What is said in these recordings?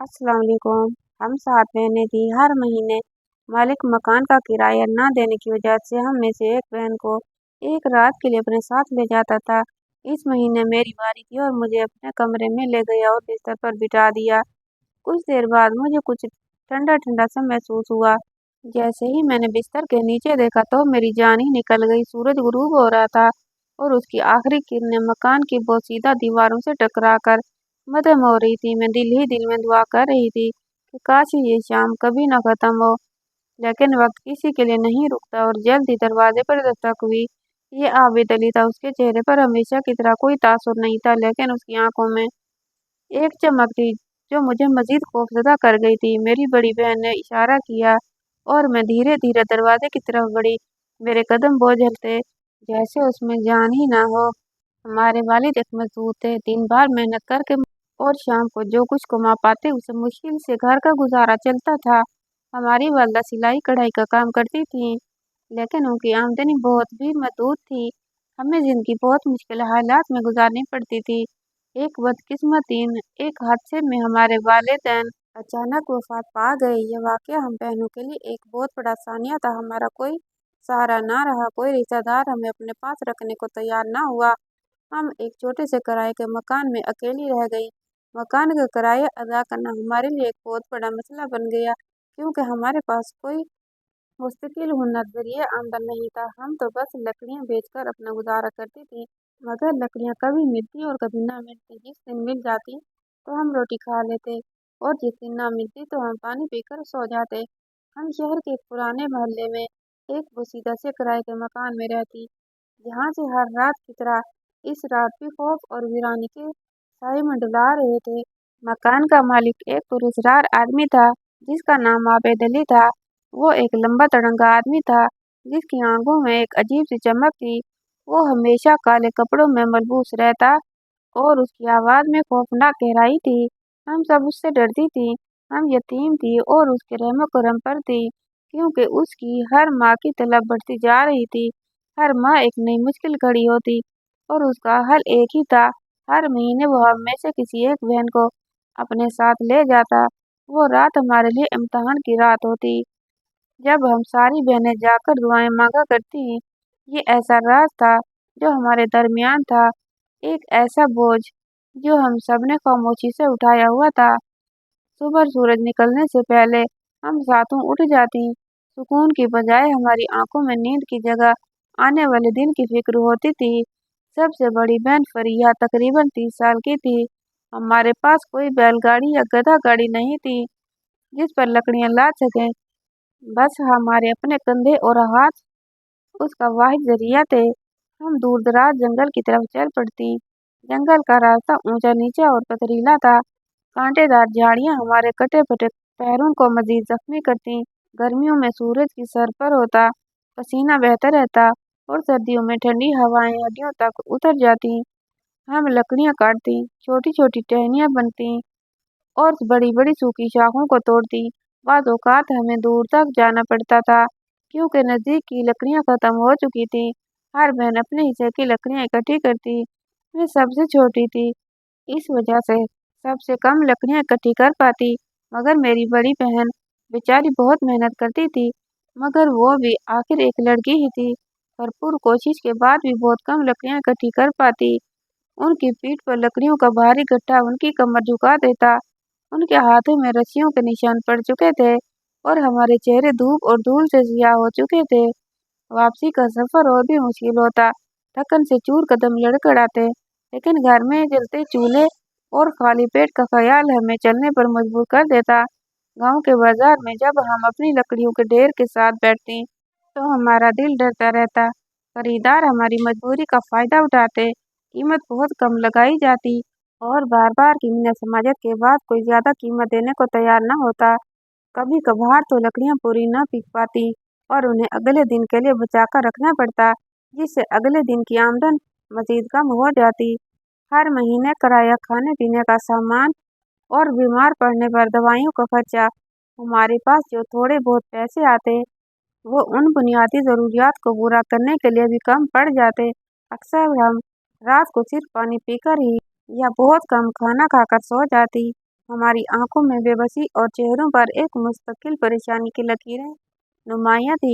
अस्सलाम वालेकुम। हम 7 बहनें थी। हर महीने मालिक मकान का किराया ना देने की वजह से हम में से एक बहन को एक रात के लिए अपने साथ ले जाता था। इस महीने मेरी बारी थी और मुझे अपने कमरे में ले गया और बिस्तर पर बिठा दिया। कुछ देर बाद मुझे कुछ ठंडा ठंडा सा महसूस हुआ। जैसे ही मैंने बिस्तर के नीचे देखा तो मेरी जान ही निकल गई। सूरज गुरूब हो रहा था और उसकी आखिरी किरणें मकान की बोसीदा दीवारों से टकरा कर मदम हो रही थी। मैं दिल ही दिल में दुआ कर रही थी कि काश ये शाम कभी न खत्म हो, लेकिन वक्त किसी के लिए नहीं रुकता और जल्द ही दरवाजे पर दस्तक हुई। ये आबिद अली था। उसके चेहरे पर हमेशा की तरह कोई तासुर नहीं था, लेकिन उसकी आंखों में एक चमक थी जो मुझे मजीद खौफजदा कर गई थी। मेरी बड़ी बहन ने इशारा किया और मैं धीरे धीरे दरवाजे की तरफ बढ़ी। मेरे कदम बोझल थे, जैसे उसमें जान ही ना हो। हमारे वालिद एक मजदूर थे। दिन भर मेहनत करके और शाम को जो कुछ कमा पाते उसे मुश्किल से घर का गुजारा चलता था। हमारी वालदा सिलाई कढ़ाई का काम करती थी, लेकिन उनकी आमदनी बहुत भी महदूद थी। हमें जिंदगी बहुत मुश्किल हालात में गुजारनी पड़ती थी। एक बदकिस्मती एक हादसे में हमारे वालिदैन अचानक वफात पा गए। यह वाकया हम बहनों के लिए एक बहुत बड़ा सानिया था। हमारा कोई सहारा ना रहा, कोई रिश्तेदार हमें अपने पास रखने को तैयार ना हुआ। हम एक छोटे से किराए के मकान में अकेली रह गई। मकान का किराया अदा करना हमारे लिए एक बहुत बड़ा मसला बन गया, क्योंकि हमारे पास कोई मुस्तकिल नजरिए आमदन नहीं था। हम तो बस लकड़ियां बेचकर अपना गुजारा करती थी, मगर लकड़ियां कभी मिलती और कभी ना मिलती। जिस दिन मिल जाती तो हम रोटी खा लेते और जिस दिन ना मिलती तो हम पानी पीकर सो जाते। हम शहर के एक पुराने मोहल्ले में एक बोसीदा से किराए के मकान में रहती, जहाँ से हर रात की तरह इस रात भी खौफ और वीरानी के साए मंडला रहे थे। मकान का मालिक एक पुरस्कार आदमी था, जिसका नाम आबिद अली था। वो एक लंबा तड़ंगा आदमी था, जिसकी आंखों में एक अजीब सी चमक थी। वो हमेशा काले कपड़ों में मलबूस रहता और उसकी आवाज में खौफनाक गहराई थी। हम सब उससे डरती थी। हम यतीम थी और उसके रहमो करम पर थी, क्योंकि उसकी हर माह की तलब बढ़ती जा रही थी। हर माह एक नई मुश्किल खड़ी होती और उसका हल एक ही था। हर महीने वो हम में से किसी एक बहन को अपने साथ ले जाता। वो रात हमारे लिए इम्तिहान की रात होती, जब हम सारी बहनें जाकर दुआएं मांगा करती। ये ऐसा राज था जो हमारे दरमियान था, एक ऐसा बोझ जो हम सब ने खामोशी से उठाया हुआ था। सुबह सूरज निकलने से पहले हम सातों उठ जाती। सुकून की बजाय हमारी आंखों में नींद की जगह आने वाले दिन की फिक्र होती थी। सबसे बड़ी बहन फरिया तकरीबन 30 साल की थी। हमारे पास कोई बैलगाड़ी या गधा गाड़ी नहीं थी जिस पर लकड़ियां ला सकें। बस हमारे अपने कंधे और हाथ उसका वाहिद जरिया थे। हम दूर दराज जंगल की तरफ चल पड़ती। जंगल का रास्ता ऊंचा नीचा और पथरीला था। कांटेदार झाड़ियां हमारे कटे फटे पैरों को मजीद जख्मी करती। गर्मियों में सूरज की सर पर होता पसीना बहता रहता और सर्दियों में ठंडी हवाएं हड्डियों तक उतर जाती। हम लकड़ियां काटती, छोटी छोटी टहनियां बनती और बड़ी बड़ी सूखी शाखों को तोड़ती। बाद औकात हमें दूर तक जाना पड़ता था, क्योंकि नजदीक की लकड़ियां खत्म हो चुकी थी। हर बहन अपने हिस्से की लकड़ियां इकट्ठी करती। मैं सबसे छोटी थी, इस वजह से सबसे कम लकड़ियां इकट्ठी कर पाती। मगर मेरी बड़ी बहन बेचारी बहुत मेहनत करती थी, मगर वो भी आखिर एक लड़की ही थी। भरपूर कोशिश के बाद भी बहुत कम लकड़ियां इकट्ठी कर पाती। उनकी पीठ पर लकड़ियों का भारी गट्ठा उनकी कमर झुका देता। उनके हाथों में रस्सियों के निशान पड़ चुके थे और हमारे चेहरे धूप और धूल से सियाह हो चुके थे। वापसी का सफर और भी मुश्किल होता। थकन से चूर कदम लड़खड़ाते, लेकिन घर में जलते चूल्हे और खाली पेट का ख्याल हमें चलने पर मजबूर कर देता। गांव के बाजार में जब हम अपनी लकड़ियों के ढेर के साथ बैठती, तो हमारा दिल डरता रहता। खरीदार हमारी मजबूरी का फायदा उठाते। कीमत बहुत कम लगाई जाती और बार बार की मिन्नत समाजत के बाद कोई ज्यादा कीमत देने को तैयार न होता। कभी कभार तो लकड़ियां पूरी न बिक पाती और उन्हें अगले दिन के लिए बचाकर रखना पड़ता, जिससे अगले दिन की आमदन मजीद कम हो जाती। हर महीने किराया, खाने पीने का सामान और बीमार पड़ने पर दवाइयों का खर्चा। हमारे पास जो थोड़े बहुत पैसे आते वो उन बुनियादी ज़रूरियात को पूरा करने के लिए भी कम पड़ जाते। अक्सर हम रात को सिर्फ पानी पीकर ही या बहुत कम खाना खाकर सो जाती। हमारी आंखों में बेबसी और चेहरों पर एक मुस्तकिल परेशानी की लकीरें नुमायां थी।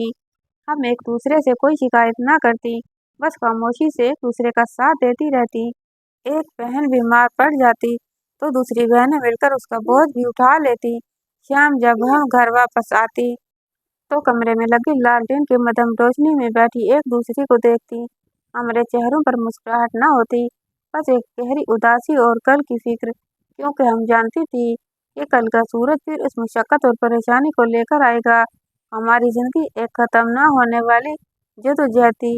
हम एक दूसरे से कोई शिकायत ना करती, बस खामोशी से एक दूसरे का साथ देती रहती। एक बहन बीमार पड़ जाती तो दूसरी बहनें मिलकर उसका बोझ भी उठा लेती। शाम जब हम घर वापस आती तो कमरे में लगी लालटेन की मध्यम रोशनी में बैठी एक दूसरे को देखती। हमारे चेहरों पर मुस्कुराहट न होती, बस एक गहरी उदासी और कल की फिक्र, क्योंकि हम जानती थी कि कल का सूरज फिर उस मुशक्कत और परेशानी को लेकर आएगा। हमारी जिंदगी एक खत्म न होने वाली जद्दोजहद थी,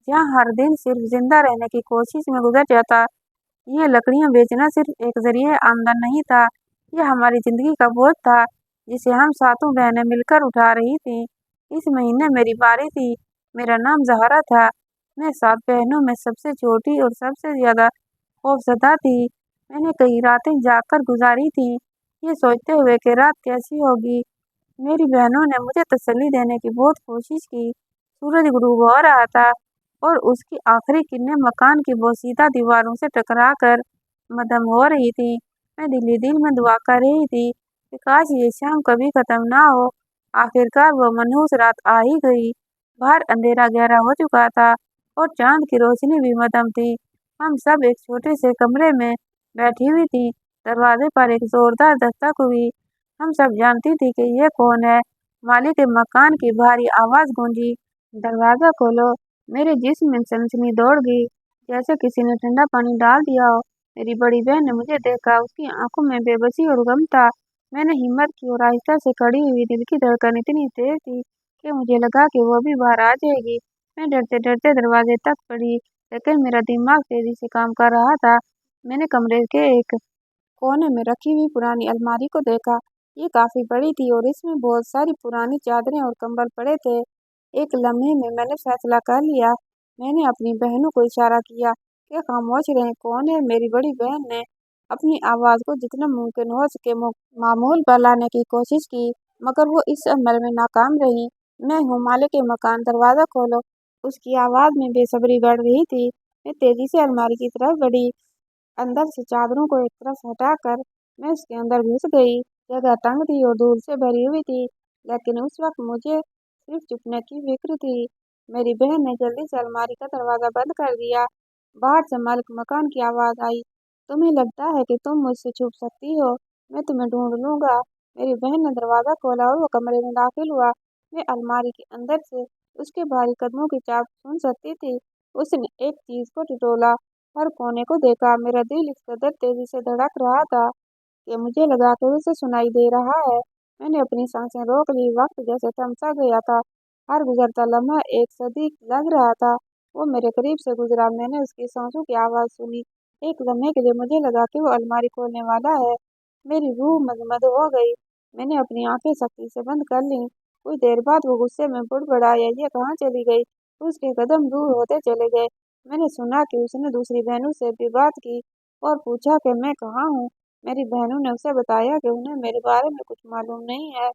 जहाँ हर दिन सिर्फ जिंदा रहने की कोशिश में गुजर जाता। ये लकड़ियाँ बेचना सिर्फ एक जरिए आमदन नहीं था, ये हमारी जिंदगी का बोझ था जिसे हम सातों बहनें मिलकर उठा रही थी। इस महीने मेरी बारी थी। मेरा नाम ज़हरा था। मैं 7 बहनों में सबसे छोटी और सबसे ज़्यादा खौफज़दा थी। मैंने कई रातें जागकर गुजारी थी, ये सोचते हुए कि रात कैसी होगी। मेरी बहनों ने मुझे तसल्ली देने की बहुत कोशिश की। सूरज गुरूब हो रहा था और उसकी आखिरी किरणें मकान की बोसीदा दीवारों से टकराकर मद्धम हो रही थी। मैं दिल ही दिल में दुआ कर रही थी कि काश ये शाम कभी खत्म ना हो। आखिरकार वो मनहूस रात आ ही गई। बाहर अंधेरा गहरा हो चुका था और चांद की रोशनी भी मद्धम थी। हम सब एक छोटे से कमरे में बैठी हुई थी। दरवाजे पर एक जोरदार दस्तक हुई। हम सब जानती थी कि ये कौन है। मालिक के मकान की भारी आवाज गूंजी, दरवाजा खोलो। मेरे जिस्म में सनसनी दौड़ गई, जैसे किसी ने ठंडा पानी डाल दिया हो। मेरी बड़ी बहन ने मुझे देखा, उसकी आंखों में बेबसी और गम था। मैंने हिम्मत की और आहिस्ता से खड़ी हुई। दिल की धड़कन इतनी तेज थी कि मुझे लगा कि वो भी बाहर आ जाएगी। मैं डरते डरते दरवाजे तक बढ़ी, लेकिन मेरा दिमाग तेजी से काम कर रहा था। मैंने कमरे के एक कोने में रखी हुई पुरानी अलमारी को देखा। ये काफी बड़ी थी और इसमें बहुत सारी पुरानी चादरें और कंबल पड़े थे। एक लम्हे में मैंने फैसला कर लिया। मैंने अपनी बहनों को इशारा किया कि खामोश रहें। कौन है? मेरी बड़ी बहन ने अपनी आवाज को जितना मुमकिन हो सके मामूल पर लाने की कोशिश की, मगर वो इस अमल में नाकाम रही। मैं हूँ मालिक के मकान, दरवाजा खोलो। उसकी आवाज में बेसब्री बढ़ रही थी। मैं तेजी से अलमारी की तरफ बढ़ी। अंदर से चादरों को एक तरफ हटाकर मैं उसके अंदर घुस गई। जगह तंग थी और धूल से भरी हुई थी, लेकिन उस वक्त मुझे सिर्फ छुपने की फिक्र थी। मेरी बहन ने जल्दी से अलमारी का दरवाजा बंद कर दिया। बाहर से मालिक मकान की आवाज आई, तुम्हें लगता है कि तुम मुझसे छुप सकती हो? मैं तुम्हें ढूंढ लूंगा। मेरी बहन ने दरवाजा खोला और वो कमरे में दाखिल हुआ। मैं अलमारी के अंदर से उसके भारी कदमों की चाप सुन सकती थी। उसने एक चीज को टटोला, हर कोने को देखा। मेरा दिल इस कदर तेजी से धड़क रहा था कि मुझे लगा कि उसे सुनाई दे रहा है। मैंने अपनी सांसें रोक ली। वक्त जैसे थम सा गया था। हर गुजरता लम्हा एक सदी लग रहा था। वो मेरे करीब से गुजरा। मैंने उसकी सांसों की आवाज सुनी। एक लम्हे के लिए मुझे लगा कि वो अलमारी खोलने वाला है। मेरी रूह मदमद हो गई। मैंने अपनी आंखें सख्ती से बंद कर लीं। कुछ देर बाद वो गुस्से में बुड़बड़ाया, ये कहाँ चली गई? उसके कदम दूर होते चले गए। मैंने सुना कि उसने दूसरी बहनों से भी बात की और पूछा कि मैं कहाँ हूँ। मेरी बहनों ने उसे बताया कि उन्हें मेरे बारे में कुछ मालूम नहीं है।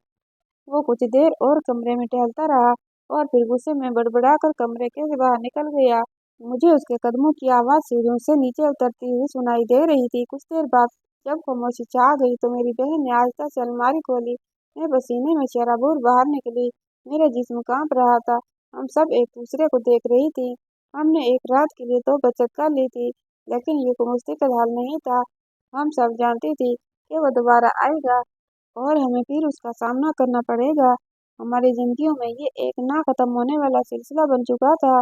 वो कुछ देर और कमरे में टहलता रहा और फिर गुस्से में बड़बड़ाकर कमरे के बाहर निकल गया। मुझे उसके कदमों की आवाज़ सीढ़ियों से नीचे उतरती हुई सुनाई दे रही थी। कुछ देर बाद जब खामोशी छा गई तो मेरी बहन ने आहिस्ता से अलमारी खोली। मैं पसीने में शराबूर बाहर निकली। मेरा जिस्म कांप रहा था। हम सब एक दूसरे को देख रही थी। हमने एक रात के लिए तो बचत कर ली थी, लेकिन ये कोई मुस्तकिल हाल नहीं था। हम सब जानती थी कि वो दोबारा आएगा और हमें फिर उसका सामना करना पड़ेगा। हमारी जिंदगियों में ये एक ना खत्म होने वाला सिलसिला बन चुका था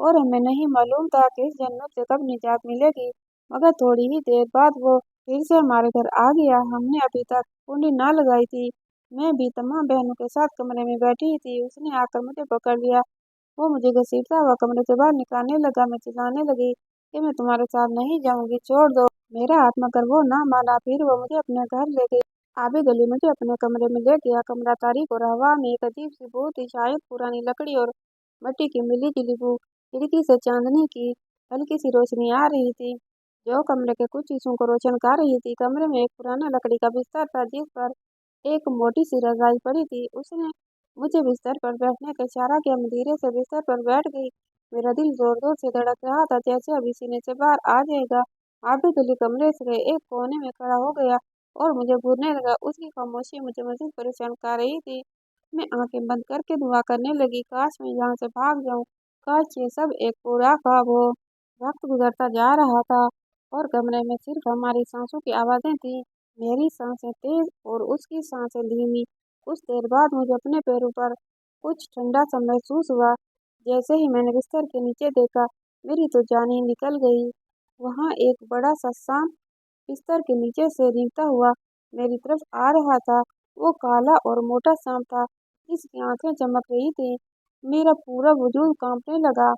और हमें नहीं मालूम था कि इस जन्नत से कब निजात मिलेगी। मगर थोड़ी ही देर बाद वो फिर से हमारे घर आ गया। हमने अभी तक कुंडी ना लगाई थी। मैं भी तमाम बहनों के साथ कमरे में बैठी थी। उसने आकर मुझे पकड़ लिया। वो मुझे घसीटता हुआ कमरे से बाहर निकालने लगा। मैं चिल्लाने लगी कि मैं तुम्हारे साथ नहीं जाऊंगी, छोड़ दो मेरा हाथ। मगर वो ना माना। फिर वो मुझे अपने घर ले गई। आबे गली मुझे अपने कमरे में ले गया। कमरा तारीक और हवा में एक अजीब सी बू थी, शायद पुरानी लकड़ी और मिट्टी की मिली जुली बू। खिड़की से चांदनी की हल्की सी रोशनी आ रही थी, जो कमरे के कुछ हिस्सों को रोशन कर रही थी। कमरे में एक पुराना लकड़ी का बिस्तर था, जिस पर एक मोटी सी रजाई पड़ी थी। उसने मुझे बिस्तर पर बैठने का इशारा किया। मैं धीरे से बिस्तर पर बैठ गई। मेरा दिल जोर जोर से धड़क रहा था, जैसे अभी सीने से बाहर आ जाएगा। आबे गली कमरे से एक कोने में खड़ा हो गया। और मुझे घूरने लगा। उसकी खामोशी मुझे मज़ीद परेशान कर रही थी। मैं आंखें बंद करके दुआ करने लगी, काश मैं यहाँ से भाग जाऊँ, काश ये सब एक पूरा ख्वाब हो। वक्त गुजरता जा रहा था और कमरे में सिर्फ हमारी सांसों की आवाज़ें थीं। मेरी सांसें तेज और उसकी सांसें धीमी। कुछ देर बाद मुझे अपने पैरों पर कुछ ठंडा सा महसूस हुआ। जैसे ही मैंने बिस्तर के नीचे देखा, मेरी तो जान ही निकल गई। वहाँ एक बड़ा सा सांप बिस्तर के नीचे से रेंगता हुआ मेरी तरफ आ रहा था। वो काला और मोटा सांप था, जिसकी आंखें चमक रही थीं। मेरा पूरा वजूद कांपने लगा।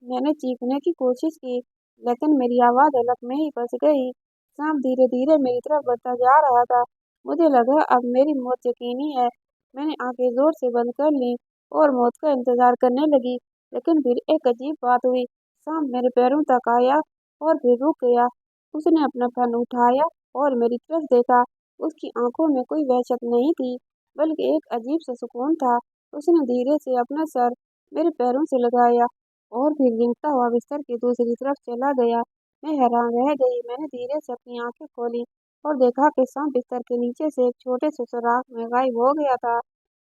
मैंने चीखने की कोशिश की, लेकिन मेरी आवाज़ हलक में ही फंस गई। सांप धीरे-धीरे मेरी तरफ बढ़ता जा रहा था। मुझे लगा अब मेरी मौत यकीनी है। मैंने आंखें ज़ोर से बंद कर लीं और मौत का इंतज़ार करने लगी। लेकिन फिर एक अजीब बात हुई। सांप मेरे पैरों तक आया और फिर रुक गया। उसने अपना फन उठाया और मेरी तरफ देखा। उसकी आंखों में कोई वहशत नहीं थी, बल्कि एक अजीब सा सुकून था। उसने धीरे से अपना सर मेरे पैरों से लगाया और फिर रेंगता हुआ बिस्तर की दूसरी तरफ चला गया। मैं हैरान रह गई। मैंने धीरे से अपनी आंखें खोली और देखा कि सांप बिस्तर के नीचे से एक छोटे से सुराख में गायब हो गया था।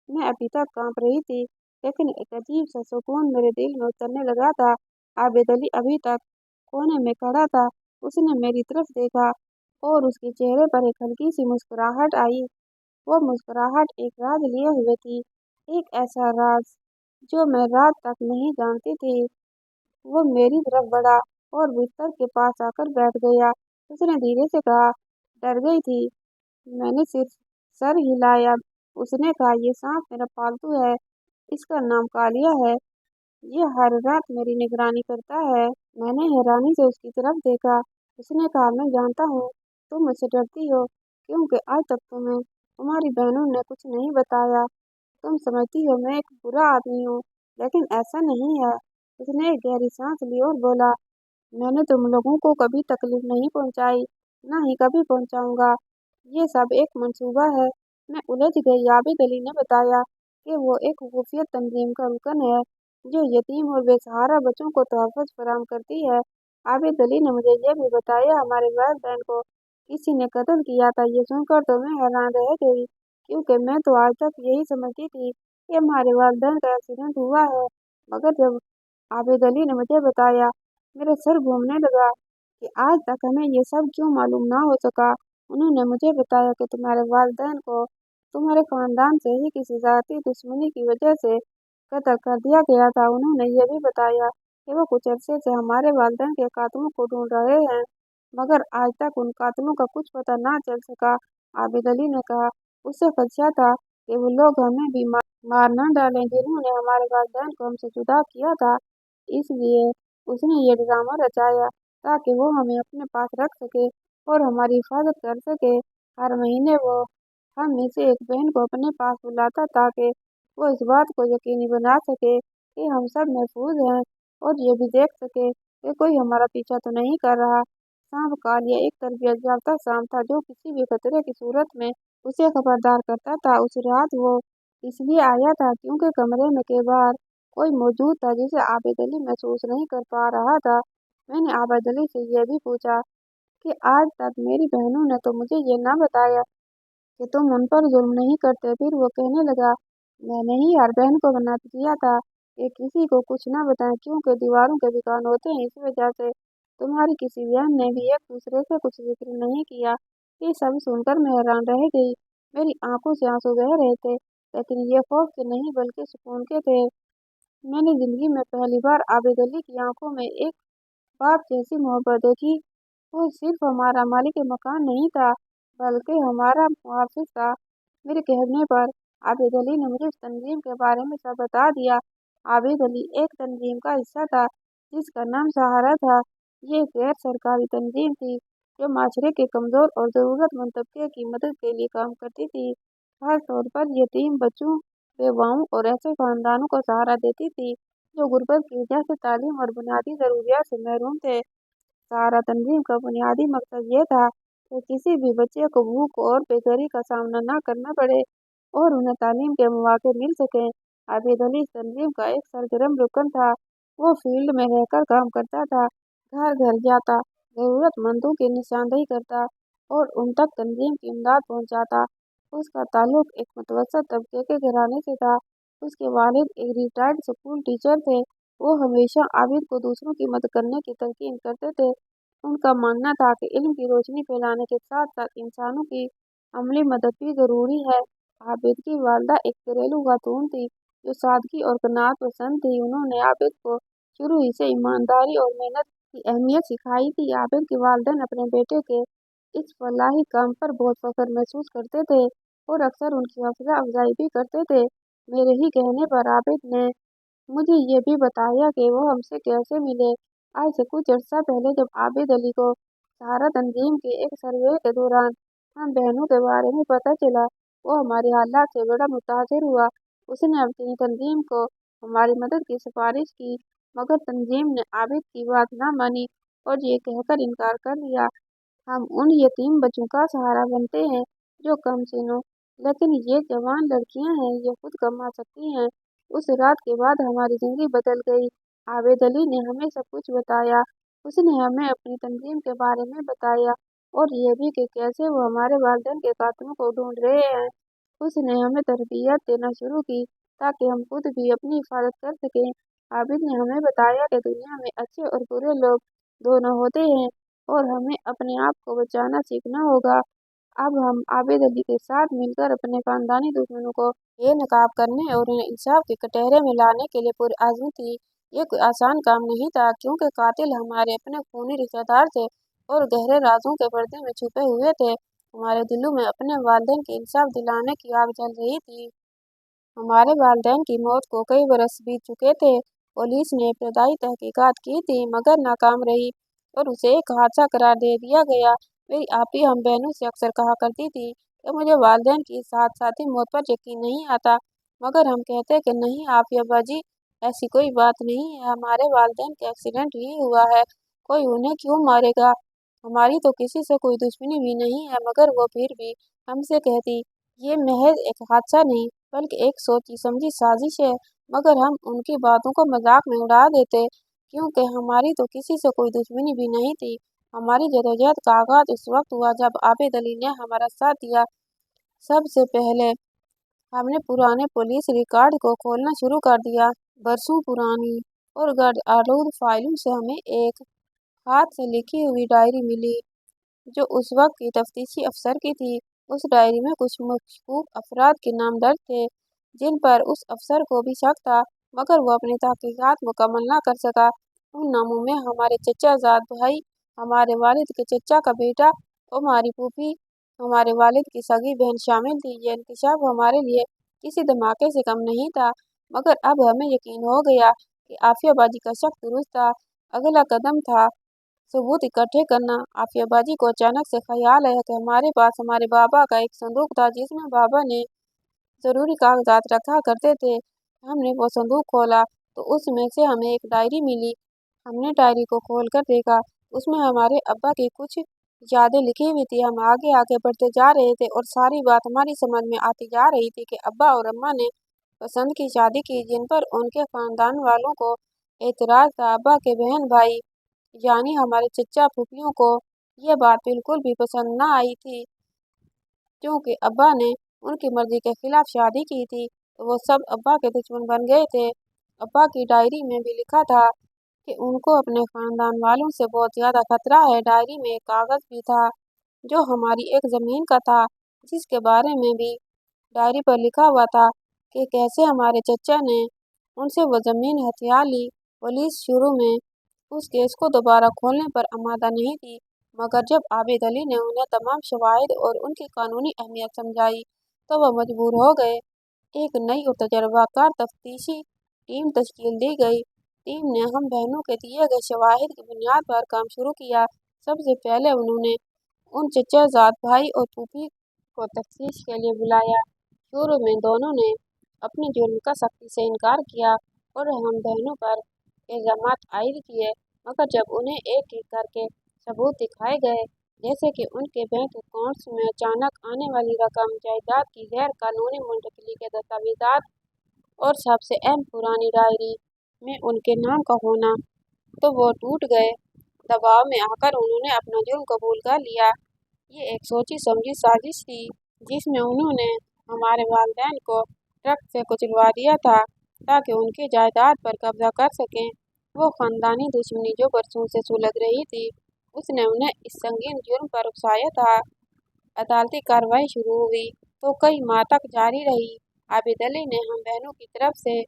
मैं अभी तक कांप रही थी, लेकिन एक अजीब सा सुकून मेरे दिल में उतरने लगा था। आबिद अली अभी तक कोने में खड़ा था। उसने मेरी तरफ देखा और उसके चेहरे पर एक हल्की सी मुस्कुराहट आई। वो मुस्कुराहट एक राज लिए हुए थी, एक ऐसा राज जो मैं रात तक नहीं जानती थी। वो मेरी तरफ बढ़ा और बिस्तर के पास आकर बैठ गया। उसने धीरे से कहा, डर गई थी? मैंने सिर्फ सर हिलाया। उसने कहा, ये सांप मेरा पालतू है। इसका नाम कालिया है। ये हर रात मेरी निगरानी करता है। मैंने हैरानी से उसकी तरफ देखा। उसने कहा, मैं जानता हूँ तुम मुझसे डरती हो, क्योंकि आज तक तुम्हें तुम्हारी बहनों ने कुछ नहीं बताया। तुम समझती हो मैं एक बुरा आदमी हूँ, लेकिन ऐसा नहीं है। उसने एक गहरी सांस ली और बोला, मैंने तुम लोगों को कभी तकलीफ नहीं पहुंचाई, ना ही कभी पहुंचाऊंगा। ये सब एक मंसूबा है। मैं उलझ गई। आबिद अली ने बताया कि वो एक खुफिया तंजीम का रुकन है, जो यतीम और बेसहारा बच्चों को तहफ़्फ़ुज़ फराहम करती है। आबिद अली ने मुझे ये भी बताया हमारे वालिदैन को किसी ने कत्ल किया था। ये सुनकर तो मैं हैरान रह गई, क्योंकि मैं तो आज तक यही समझती थी कि हमारे वालिदैन का एक्सीडेंट हुआ है। मगर जब आबिद अली ने मुझे बताया, मेरा सर घूमने लगा कि आज तक हमें ये सब क्यों मालूम ना हो सका। उन्होंने मुझे बताया कि तुम्हारे वालिदैन को तुम्हारे खानदान से ही किसी ज़ाती दुश्मनी की वजह से कत्ल कर दिया गया था। उन्होंने ये भी बताया कि वो कुछ अरसे से हमारे वालिदैन के कातिलों को ढूंढ रहे हैं, मगर आज तक उन कातिलों का कुछ पता ना चल सका। आबिद अली ने कहा, उसे खदशा था कि वो लोग हमें भी मार न डालें, जिन्होंने हमारे वालिदैन को हमसे जुदा किया था। इसलिए उसने ये ड्रामा रचाया ताकि वो हमें अपने पास रख सके और हमारी हिफाजत कर सके। हर महीने वो हम में से एक बहन को अपने पास बुलाता ताकि वो इस बात को यकीनी बना सके कि हम सब महफूज हैं, और ये भी देख सके कि कोई हमारा पीछा तो नहीं कर रहा। सांप कालिया एक तरबियत याफ्ता सांप था, जो किसी भी खतरे की सूरत में उसे खबरदार करता था। उस रात वो इसलिए आया था क्योंकि कमरे में के बाहर कोई मौजूद था जिसे आबिद अली महसूस नहीं कर पा रहा था। मैंने आबिद अली से यह भी पूछा कि आज तक मेरी बहनों ने तो मुझे ये ना बताया कि तुम उन पर जुल्म नहीं करते। फिर वो कहने लगा, मैंने ही हर बहन को मना किया था कि किसी को कुछ ना बताएं, क्योंकि दीवारों के भी कान होते हैं। इस वजह से तुम्हारी किसी बहन ने भी एक दूसरे से कुछ जिक्र नहीं किया। ये सब सुनकर मैं हैरान रह गई। मेरी आंखों से आंसू बह रहे थे, लेकिन ये खौफ के नहीं बल्कि सुकून के थे। मैंने जिंदगी में पहली बार आबिद अली की आंखों में एक बाप जैसी मोहब्बत देखी। वो सिर्फ हमारा मालिक मकान नहीं था, बल्कि हमारा मुहाफिज था। मेरे कहने पर आबिद अली ने मुझे उस तंजीम के बारे में सब बता दिया। आबिद अली एक तंजीम का हिस्सा था जिसका नाम सहारा था। ये एक गैर सरकारी तंजीम थी जो माशरे के कमजोर और ज़रूरतमंद तबके की मदद के लिए काम करती थी। खास तौर पर यतीम बच्चों, बेवाओं और ऐसे खानदानों को सहारा देती थी जो गुर्बत की वजह से तालीम और बुनियादी ज़रूरियात से महरूम थे। सहारा तंजीम का बुनियादी मकसद ये था कि किसी भी बच्चे को भूख और बेघरी का सामना न करना पड़े और उन्हें तालीम के मौके मिल सकें। आबिद अली इस तंजीम का एक सरगर्म रुकन था। वो फील्ड में रहकर काम करता था, घर घर जाता, ज़रूरतमंदों की निशानदेही करता और उन तक तंजीम की इमदाद पहुंचाता। उसका ताल्लुक एक मुतवस्सित तबके के घराने से था। उसके वालिद एक रिटायर्ड स्कूल टीचर थे। वो हमेशा आबिद को दूसरों की मदद करने की तलकीन करते थे। उनका मानना था कि इल्म की रोशनी फैलाने के साथ साथ इंसानों की अमली मदद भी ज़रूरी है। आबिद की वालदा एक घरेलू खातून थी जो सादगी और कनात पसंद थी। उन्होंने आबिद को शुरू ही से ईमानदारी और मेहनत की अहमियत सिखाई थी। आबिद के वालिदैन अपने बेटे के इस फलाही काम पर बहुत फख्र महसूस करते थे और अक्सर उनकी हौसला अफजाई भी करते थे। मेरे ही कहने पर आबिद ने मुझे ये भी बताया कि वो हमसे कैसे मिले। आज से कुछ अर्सा पहले जब आबिद अली को सहारा तंजीम के एक सर्वे के दौरान हम बहनों के बारे में पता चला, वो हमारे हालात से बड़ा मुतासिर हुआ। उसने अपनी तंजीम को हमारी मदद की सिफारिश की, मगर तंजीम ने आबिद की बात न मानी और ये कहकर इनकार कर दिया, हम उन यतीम बच्चों का सहारा बनते हैं जो कम सिनो, लेकिन ये जवान लड़कियां हैं, ये खुद कमा सकती हैं। उस रात के बाद हमारी जिंदगी बदल गई। आबिद अली ने हमें सब कुछ बताया। उसने हमें अपनी तंजीम के बारे में बताया और ये भी कि कैसे वो हमारे वालिदैन के कातिलों को ढूंढ रहे हैं। उसने हमें तरबियत देना शुरू की ताकि हम खुद भी अपनी हिफाजत कर सकें। आबिद ने हमें बताया कि दुनिया में अच्छे और बुरे लोग दोनों होते हैं और हमें अपने आप को बचाना सीखना होगा। अब हम आबिद अली के साथ मिलकर अपने खानदानी दुश्मनों को बेनकाब करने और उन्हें इंसाफ के कटहरे में लाने के लिए पुरअज़्म थी। ये कोई आसान काम नहीं था, क्योंकि कातिल हमारे अपने खूनी रिश्तेदार थे और गहरे राजों के पर्दे में छुपे हुए थे। हमारे दिलों में अपने वालिदैन के इंसाफ दिलाने की आग जल रही थी। हमारे वालिदैन की मौत को कई बरस बीत चुके थे। पुलिस ने इब्तदाई तहकीकात की थी, मगर नाकाम रही और उसे एक हादसा करार दे दिया गया। मेरी आपी हम बहनों से अक्सर कहा करती थी कि मुझे वालिदैन की इस हादसाती मौत पर यकीन नहीं आता, मगर हम कहते कि नहीं आफिया बाजी, ऐसी कोई बात नहीं है, हमारे वालिदैन का एक्सीडेंट ही हुआ है, कोई उन्हें क्यों मारेगा। हमारी तो किसी से कोई दुश्मनी भी नहीं है, मगर वो फिर भी हमसे कहती, ये महज एक हादसा नहीं बल्कि एक सोची समझी साजिश है। मगर हम उनकी बातों को मजाक में उड़ा देते, क्योंकि हमारी तो किसी से कोई दुश्मनी भी नहीं थी। हमारी जदोजहद का आगाज उस वक्त हुआ जब आबिद अली ने हमारा साथ दिया। सबसे पहले हमने पुराने पुलिस रिकॉर्ड को खोलना शुरू कर दिया। बरसों पुरानी और गर्द आलूद फाइलों से हमें एक हाथ से लिखी हुई डायरी मिली जो उस वक्त की तफ्तीशी अफसर की थी। उस डायरी में कुछ मशकूक अफराद के नाम दर्ज थे जिन पर उस अफसर को भी शक था, मगर वो अपनी तहकीकात मुकम्मल न कर सका। उन नामों में हमारे चचा जाद भाई, हमारे वालिद के चचा का बेटा, हमारी फूफी, हमारे वालिद की सगी बहन शामिल थी। ये इंकशाफ हमारे लिए किसी धमाके से कम नहीं था, मगर अब हमें यकीन हो गया कि आफिया बाजी का शक दुरुस्त था। अगला कदम था सबूत इकट्ठे करना। आफियाबाजी को अचानक से ख्याल आया कि हमारे पास हमारे बाबा का एक संदूक था जिसमें बाबा ने ज़रूरी कागजात रखा करते थे। हमने वो संदूक खोला तो उसमें से हमें एक डायरी मिली। हमने डायरी को खोलकर देखा, उसमें हमारे अब्बा की कुछ यादें लिखी हुई थी। हम आगे आगे बढ़ते जा रहे थे और सारी बात हमारी समझ में आती जा रही थी कि अब्बा और अम्मा ने पसंद की शादी की जिन पर उनके खानदान वालों को एतराज़ था। अब्बा के बहन भाई यानी हमारे चचा फूफियों को यह बात बिल्कुल भी पसंद न आई थी, क्योंकि अब्बा ने उनकी मर्जी के खिलाफ शादी की थी, तो वो सब अब्बा के दुश्मन बन गए थे। अब्बा की डायरी में भी लिखा था कि उनको अपने खानदान वालों से बहुत ज़्यादा खतरा है। डायरी में एक कागज़ भी था जो हमारी एक ज़मीन का था, जिसके बारे में भी डायरी पर लिखा हुआ था कि कैसे हमारे चचा ने उनसे वो ज़मीन हथिया ली। पुलिस शुरू में उस केस को दोबारा खोलने पर आमादा नहीं थी, मगर जब आबिद अली ने उन्हें तमाम शवाहिद और उनकी कानूनी अहमियत समझाई तो वह मजबूर हो गए। एक नई और तजर्बाकार तफ्तीशी टीम तश्कील दी गई। टीम ने हम बहनों के दिए गए शवाहिद की बुनियाद पर काम शुरू किया। सबसे पहले उन्होंने उन चचा जाद भाई और फूफी को तफ्तीश के लिए बुलाया। शुरू में दोनों ने अपने जुर्म का सख्ती से इनकार किया और हम बहनों पर इल्ज़ामात आयद किए, मगर जब उन्हें एक एक करके सबूत दिखाए गए, जैसे कि उनके बैंक अकाउंट्स में अचानक आने वाली रकम, जायदाद की गैर कानूनी मुंतकिली के दस्तावेजात और सबसे अहम पुरानी डायरी में उनके नाम का होना, तो वो टूट गए। दबाव में आकर उन्होंने अपना जुर्म कबूल कर लिया। ये एक सोची समझी साजिश थी जिसमें उन्होंने हमारे वालिदैन को ट्रक से कुचलवा दिया था ताकि उनकी जायदाद पर कब्जा कर सकें। वो खानदानी दुश्मनी जो बरसों से सुलग रही थी, उसने उन्हें इस संगीन जुर्म पर उकसाया था। अदालती कार्रवाई शुरू हुई तो कई माह तक जारी रही। आबिद अली ने हम बहनों की तरफ से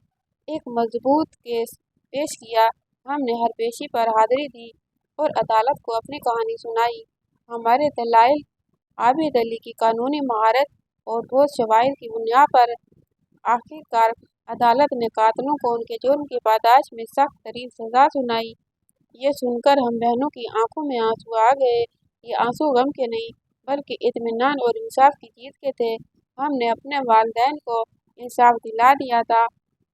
एक मजबूत केस पेश किया। हमने हर पेशी पर हाजिरी दी और अदालत को अपनी कहानी सुनाई। हमारे दलाइल, आबिद अली की कानूनी महारत और ठोस शवाहिद की बुनियाद पर आखिरकार अदालत ने कातिलों को उनके जुर्म की पादाश में सख्त तरीन सजा सुनाई। ये सुनकर हम बहनों की आंखों में आंसू आ गए। ये आंसू गम के नहीं बल्कि इत्मीनान और इंसाफ की जीत के थे। हमने अपने वालिदैन को इंसाफ दिला दिया था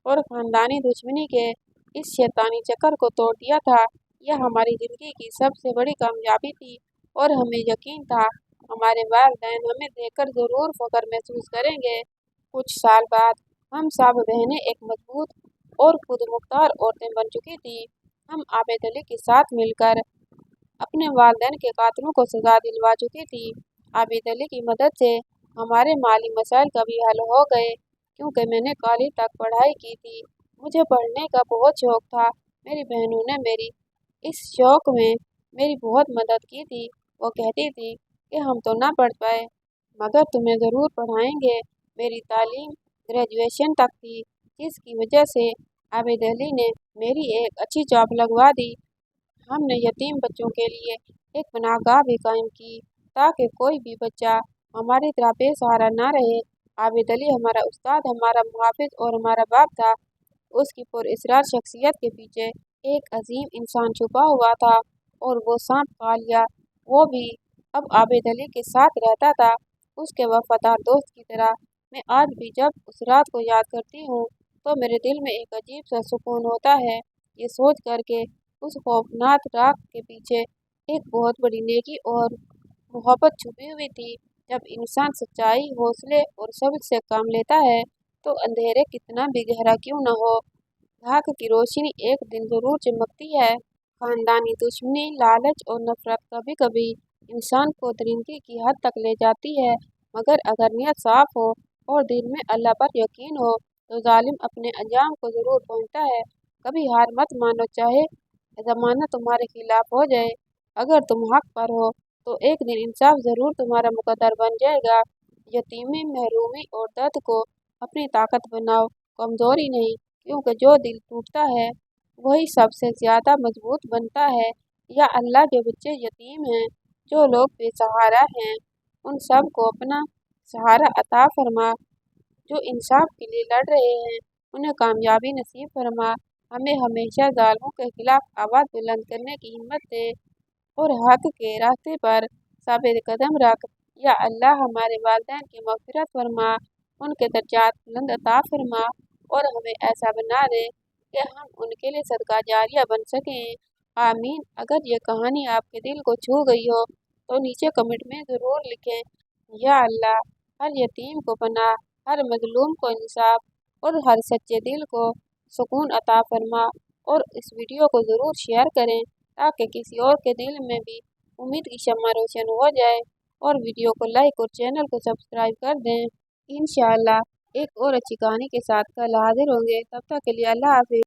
और खानदानी दुश्मनी के इस शैतानी चक्कर को तोड़ दिया था। यह हमारी ज़िंदगी की सबसे बड़ी कामयाबी थी और हमें यकीन था हमारे वालिदैन हमें देखकर ज़रूर फ़ख्र महसूस करेंगे। कुछ साल बाद हम सब बहनें एक मजबूत और खुद मुख्तार औरतें बन चुकी थी। हम आबिद अली के साथ मिलकर अपने वालिदैन के कातिलों को सजा दिलवा चुकी थी। आबिद अली की मदद से हमारे माली मसाइल कभी हल हो गए क्योंकि मैंने कॉलेज तक पढ़ाई की थी। मुझे पढ़ने का बहुत शौक था। मेरी बहनों ने मेरी इस शौक में मेरी बहुत मदद की थी। वो कहती थी कि हम तो ना पढ़ पाए मगर तुम्हें ज़रूर पढ़ाएंगे। मेरी तालीम ग्रेजुएशन तक थी जिसकी वजह से आबिद अली ने मेरी एक अच्छी जॉब लगवा दी। हमने यतीम बच्चों के लिए एक पनाहगाह भी कायम की ताकि कोई भी बच्चा हमारी तरह बेसहारा ना रहे। आबिद अली हमारा उस्ताद, हमारा मुहाफिज और हमारा बाप था। उसकी पुरअसरार शख्सियत के पीछे एक अजीम इंसान छुपा हुआ था और वो सांप कालिया वो भी अब आबिद अली के साथ रहता था, उसके वफादार दोस्त की तरह। मैं आज भी जब उस रात को याद करती हूँ तो मेरे दिल में एक अजीब सा सुकून होता है। ये सोच कर के उस खौफनाक रात के पीछे एक बहुत बड़ी नेकी और मोहब्बत छुपी हुई थी। जब इंसान सच्चाई, हौसले और सब्र से काम लेता है तो अंधेरे कितना भी गहरा क्यों न हो, राख की रोशनी एक दिन ज़रूर चमकती है। खानदानी दुश्मनी, लालच और नफरत कभी कभी इंसान को दरिंदगी की हद तक ले जाती है, मगर अगर नीयत साफ हो और दिल में अल्लाह पर यकीन हो तो जालिम अपने अंजाम को ज़रूर पहुँचता है। कभी हार मत मानो, चाहे ज़माना तुम्हारे खिलाफ हो जाए। अगर तुम हक पर हो तो एक दिन इंसाफ ज़रूर तुम्हारा मुकद्दर बन जाएगा। यतीमी, महरूमी और दर्द को अपनी ताकत बनाओ, कमज़ोरी नहीं, क्योंकि जो दिल टूटता है वही सबसे ज़्यादा मजबूत बनता है। या अल्लाह, जो बच्चे यतीम हैं, जो लोग बेसहारा हैं, उन सब को अपना सहारा अता फरमा। जो इंसाफ के लिए लड़ रहे हैं उन्हें कामयाबी नसीब फरमा। हमें हमेशा जालिमों के खिलाफ आवाज़ बुलंद करने की हिम्मत दे और हक के रास्ते पर साबित कदम रख। या अल्लाह, हमारे वालिदैन की मग़फ़िरत फरमा, उनके दर्जात बुलंद अता फरमा और हमें ऐसा बना दे कि हम उनके लिए सदका जारिया बन सकें। आमीन। अगर ये कहानी आपके दिल को छू गई हो तो नीचे कमेंट में ज़रूर लिखें। या अल्लाह, हर यतीम को पनाह, हर मजलूम को इंसाफ और हर सच्चे दिल को सुकून अता फरमा। और इस वीडियो को ज़रूर शेयर करें ताकि किसी और के दिल में भी उम्मीद की शम्मा रोशन हो जाए। और वीडियो को लाइक और चैनल को सब्सक्राइब कर दें। इंशाअल्लाह एक और अच्छी कहानी के साथ कल हाजिर होंगे। तब तक के लिए अल्लाह हाफिज़।